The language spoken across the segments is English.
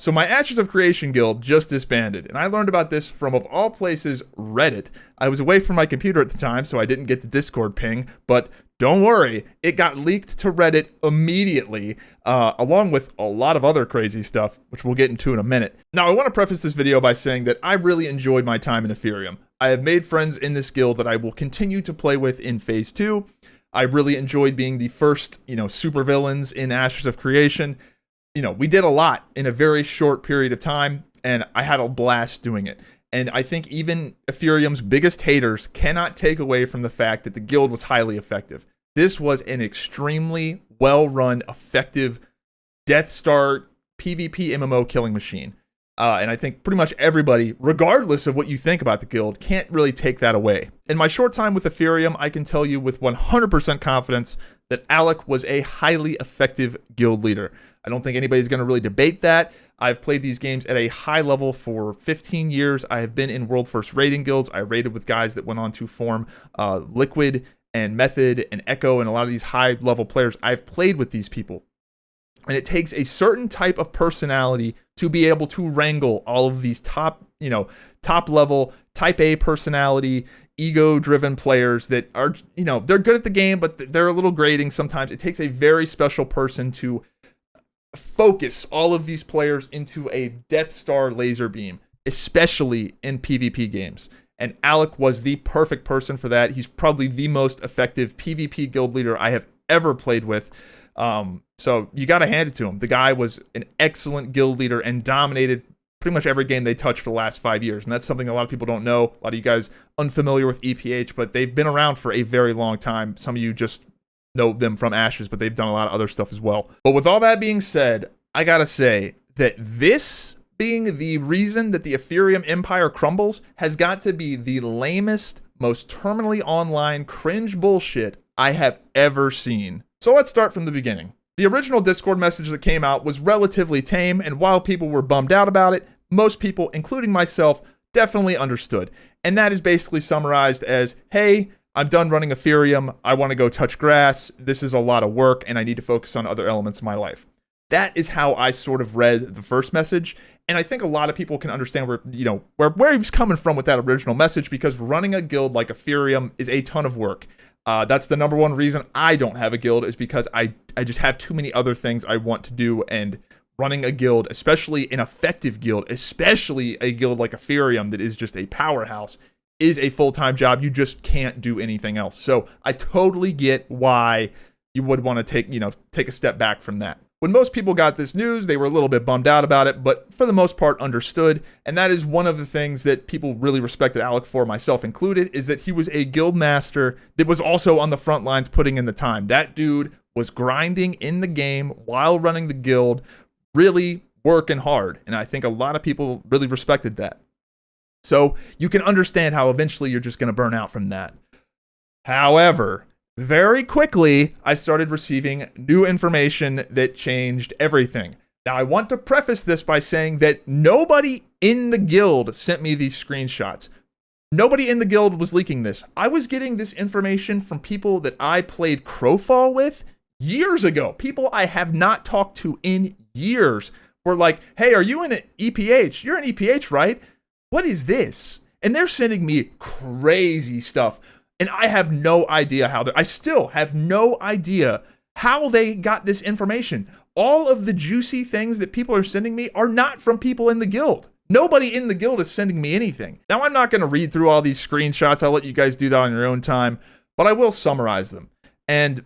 So my Ashes of Creation guild just disbanded, and I learned about this from, of all places, Reddit. I was away from my computer at the time, so I didn't get the Discord ping, but don't worry, it got leaked to Reddit immediately, along with a lot of other crazy stuff, which we'll get into in a minute. Now, I want to preface this video by saying that I really enjoyed my time in Epherium. I have made friends in this guild that I will continue to play with in Phase 2. I really enjoyed being the first, supervillains in Ashes of Creation. We did a lot in a very short period of time, and I had a blast doing it. And I think even Epherium's biggest haters cannot take away from the fact that the guild was highly effective. This was an extremely well-run, effective Death Star PvP MMO killing machine. And I think pretty much everybody, regardless of what you think about the guild, can't really take that away. In my short time with Epherium, I can tell you with 100% confidence that Alec was a highly effective guild leader. I don't think anybody's going to really debate that. I've played these games at a high level for 15 years. I have been in world first raiding guilds. I raided with guys that went on to form Liquid and Method and Echo and a lot of these high level players. I've played with these people. And it takes a certain type of personality to be able to wrangle all of these top level, type A personality, ego-driven players that are, they're good at the game, but they're a little grating sometimes. It takes a very special person to focus all of these players into a Death Star laser beam, especially in PvP games. And Alec was the perfect person for that. He's probably the most effective PvP guild leader I have ever played with. So you got to hand it to him. The guy was an excellent guild leader and dominated pretty much every game they touched for the last 5 years. And that's something a lot of people don't know. A lot of you guys unfamiliar with EPH, but they've been around for a very long time. Some of you just know them from Ashes, but they've done a lot of other stuff as well. But with all that being said, I got to say that this being the reason that the Epherium Empire crumbles has got to be the lamest, most terminally online cringe bullshit I have ever seen. So let's start from the beginning. The original Discord message that came out was relatively tame, and while people were bummed out about it, most people, including myself, definitely understood. And that is basically summarized as, hey, I'm done running Epherium, I want to go touch grass, this is a lot of work, and I need to focus on other elements of my life. That is how I sort of read the first message, and I think a lot of people can understand where he was coming from with that original message, because running a guild like Epherium is a ton of work. That's the number one reason I don't have a guild, is because I just have too many other things I want to do, and running a guild, especially an effective guild, especially a guild like Epherium that is just a powerhouse, is a full-time job. You just can't do anything else. So I totally get why you would want to take a step back from that. When most people got this news, they were a little bit bummed out about it, but for the most part understood. And that is one of the things that people really respected Alec for, myself included, is that he was a guild master that was also on the front lines putting in the time. That dude was grinding in the game while running the guild, really working hard. And I think a lot of people really respected that. So you can understand how eventually you're just going to burn out from that. However, very quickly, I started receiving new information that changed everything. Now, I want to preface this by saying that nobody in the guild sent me these screenshots. Nobody in the guild was leaking this. I was getting this information from people that I played Crowfall with years ago. People I have not talked to in years were like, hey, are you in an EPH? You're in EPH, right? What is this? And they're sending me crazy stuff. And I have no idea I still have no idea how they got this information. All of the juicy things that people are sending me are not from people in the guild. Nobody in the guild is sending me anything. Now, I'm not going to read through all these screenshots. I'll let you guys do that on your own time, but I will summarize them. And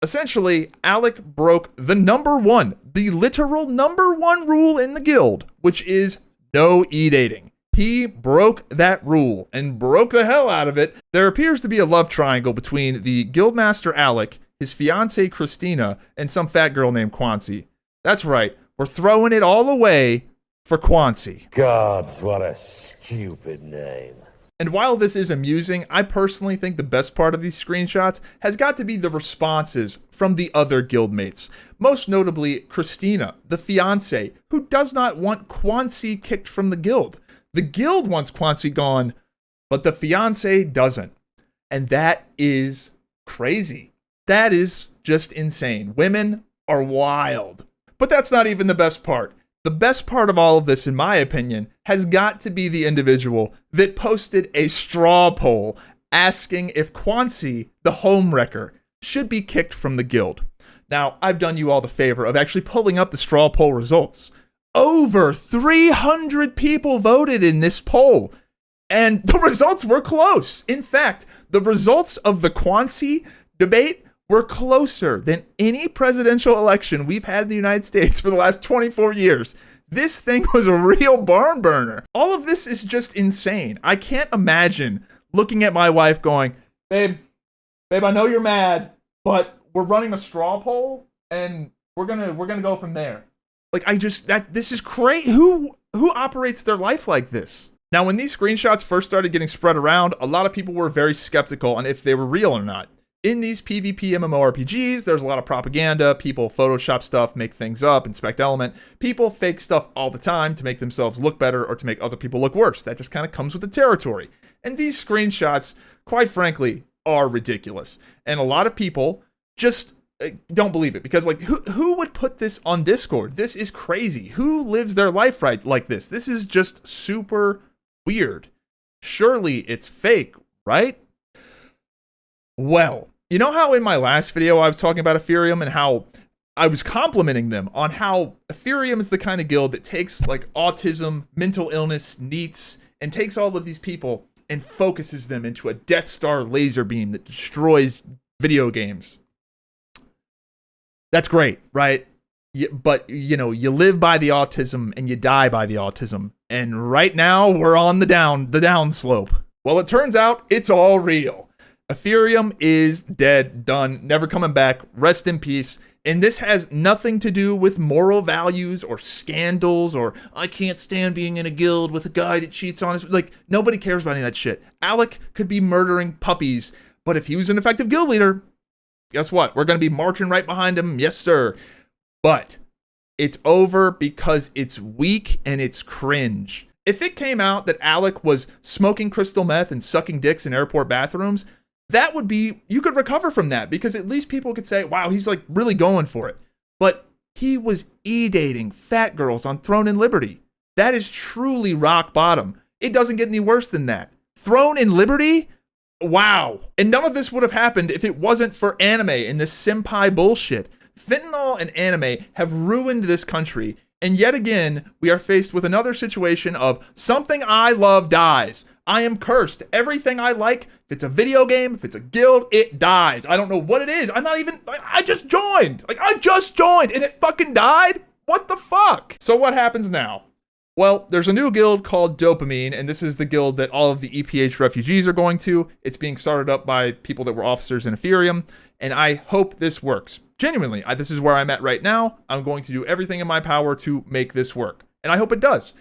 essentially, Alec broke the literal number one rule in the guild, which is no e-dating. He broke that rule and broke the hell out of it. There appears to be a love triangle between the guildmaster Alec, his fiancée Christina, and some fat girl named Quancy. That's right, we're throwing it all away for Quancy. Gods, what a stupid name. And while this is amusing, I personally think the best part of these screenshots has got to be the responses from the other guildmates. Most notably, Christina, the fiancée, who does not want Quancy kicked from the guild. The guild wants Quancy gone, but the fiancé doesn't. And that is crazy. That is just insane. Women are wild. But that's not even the best part. The best part of all of this, in my opinion, has got to be the individual that posted a straw poll asking if Quancy, the homewrecker, should be kicked from the guild. Now, I've done you all the favor of actually pulling up the straw poll results. Over 300 people voted in this poll, and the results were close. In fact, the results of the Quancy debate were closer than any presidential election we've had in the United States for the last 24 years. This thing was a real barn burner. All of this is just insane. I can't imagine looking at my wife going, babe, I know you're mad, but we're running a straw poll and we're gonna go from there. Like, this is crazy. Who operates their life like this? Now, when these screenshots first started getting spread around, a lot of people were very skeptical on if they were real or not. In these PvP MMORPGs, there's a lot of propaganda. People Photoshop stuff, make things up, inspect element. People fake stuff all the time to make themselves look better or to make other people look worse. That just kind of comes with the territory. And these screenshots, quite frankly, are ridiculous. And a lot of people just don't believe it, because like who would put this on Discord? This is crazy. Who lives their life right like this? This is just super weird. Surely it's fake, right? Well, you know how in my last video I was talking about Epherium and how I was complimenting them on how Epherium is the kind of guild that takes like autism, mental illness, NEETs, and takes all of these people and focuses them into a Death Star laser beam that destroys video games. That's great, right? But, you know, you live by the autism and you die by the autism. And right now we're on the down slope. Well, it turns out it's all real. Epherium is dead, done, never coming back. Rest in peace. And this has nothing to do with moral values or scandals or I can't stand being in a guild with a guy that cheats on us. Like, nobody cares about any of that shit. Alec could be murdering puppies, but if he was an effective guild leader, guess what? We're going to be marching right behind him. Yes, sir. But it's over because it's weak and it's cringe. If it came out that Alec was smoking crystal meth and sucking dicks in airport bathrooms, that would be, you could recover from that because at least people could say, wow, he's like really going for it. But he was e-dating fat girls on Throne and Liberty. That is truly rock bottom. It doesn't get any worse than that. Throne and Liberty? Wow. And none of this would have happened if it wasn't for anime and this senpai bullshit. Fentanyl and anime have ruined this country. And yet again, we are faced with another situation of something I love dies. I am cursed. Everything I like, if it's a video game, if it's a guild, it dies. I don't know what it is. I just joined. I just joined and it fucking died? What the fuck? So what happens now? Well, there's a new guild called Dopamine, and this is the guild that all of the EPH refugees are going to. It's being started up by people that were officers in Epherium, and I hope this works. Genuinely, this is where I'm at right now. I'm going to do everything in my power to make this work, and I hope it does.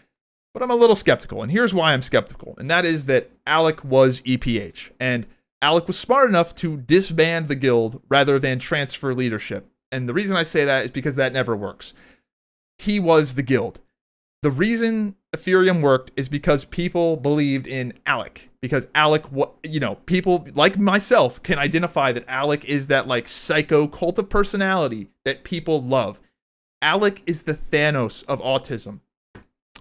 But I'm a little skeptical, and here's why I'm skeptical, and that is that Alec was EPH, and Alec was smart enough to disband the guild rather than transfer leadership. And the reason I say that is because that never works. He was the guild. The reason Epherium worked is because people believed in Alec. Because Alec, people like myself can identify that Alec is that like psycho cult of personality that people love. Alec is the Thanos of autism.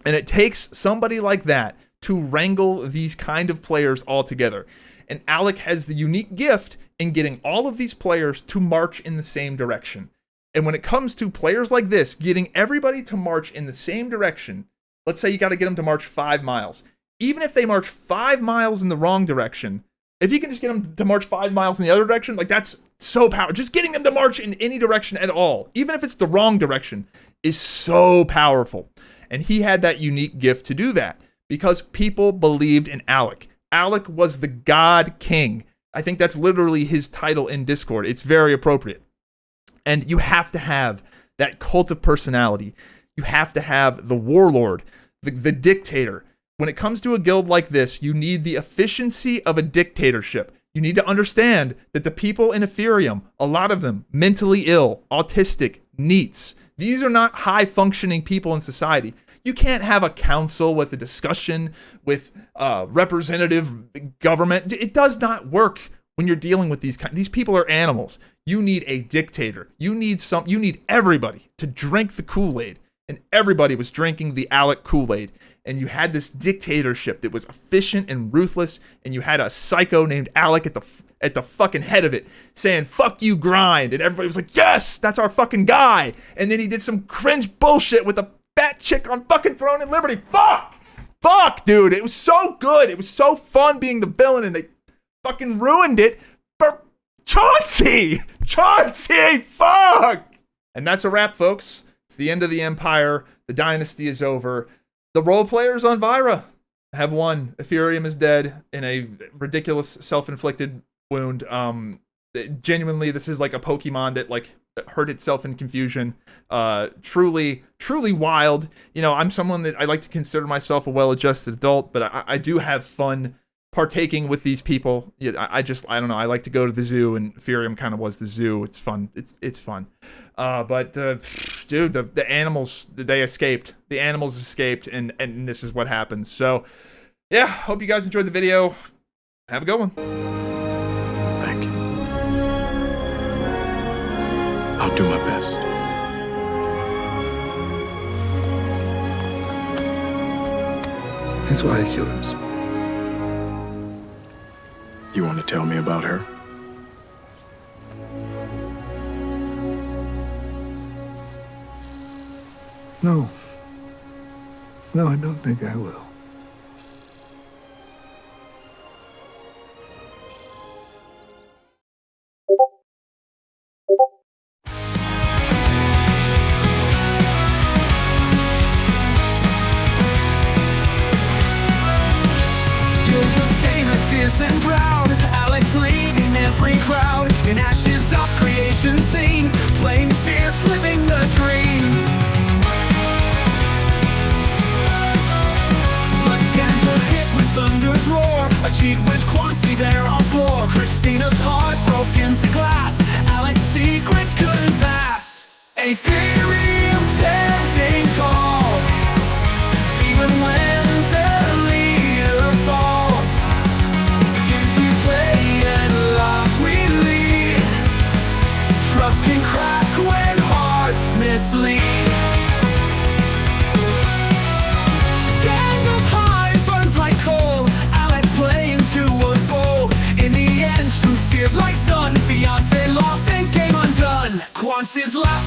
And it takes somebody like that to wrangle these kind of players all together. And Alec has the unique gift in getting all of these players to march in the same direction. And when it comes to players like this, getting everybody to march in the same direction, let's say you got to get them to march 5 miles. Even if they march 5 miles in the wrong direction, if you can just get them to march 5 miles in the other direction, like that's so powerful. Just getting them to march in any direction at all, even if it's the wrong direction, is so powerful. And he had that unique gift to do that because people believed in Alec. Alec was the God King. I think that's literally his title in Discord. It's very appropriate. And you have to have that cult of personality. You have to have the warlord, the dictator. When it comes to a guild like this, you need the efficiency of a dictatorship. You need to understand that the people in Epherium, a lot of them mentally ill, autistic, NEETs. These are not high-functioning people in society. You can't have a council with a discussion with representative government. It does not work when you're dealing with these people are animals. You need a dictator. You need everybody to drink the Kool-Aid. and everybody was drinking the Alec Kool-Aid. And you had this dictatorship that was efficient and ruthless, and you had a psycho named Alec at the fucking head of it, saying, fuck you, grind. And everybody was like, yes, that's our fucking guy. And then he did some cringe bullshit with a fat chick on fucking Throne and Liberty. Fuck, dude. It was so good. It was so fun being the villain, and they fucking ruined it for Chauncey, fuck. And that's a wrap, folks. It's the end of the Empire. The dynasty is over. The role players on Vyra have won. Epherium is dead in a ridiculous self-inflicted wound. Genuinely, this is like a Pokemon that like hurt itself in confusion. Truly wild. You know, I'm someone that I like to consider myself a well-adjusted adult, but I do have fun partaking with these people. Yeah, I don't know. I like to go to the zoo, and Epherium kind of was the zoo. It's fun. It's fun. But dude, the animals, they escaped. The animals escaped, and this is what happens. So, yeah, hope you guys enjoyed the video. Have a good one. Thank you. I'll do my best. That's why it's yours. You want to tell me about her? No. No, I don't think I will. Fierce and proud, Alex leading every crowd. In ashes of creation scene, playing fierce, living the dream. Blood scandal hit with thunder's roar, achieved with Quancy there on floor. Christina's heart broke into glass, Alex's secrets couldn't pass. Epherium standing tall, even when the leader falls. Trust can crack when hearts mislead. Scandal high burns like coal. Alec playing two was bold. In the end, truth seared like sun. Fiance lost and game undone. Quancy's laugh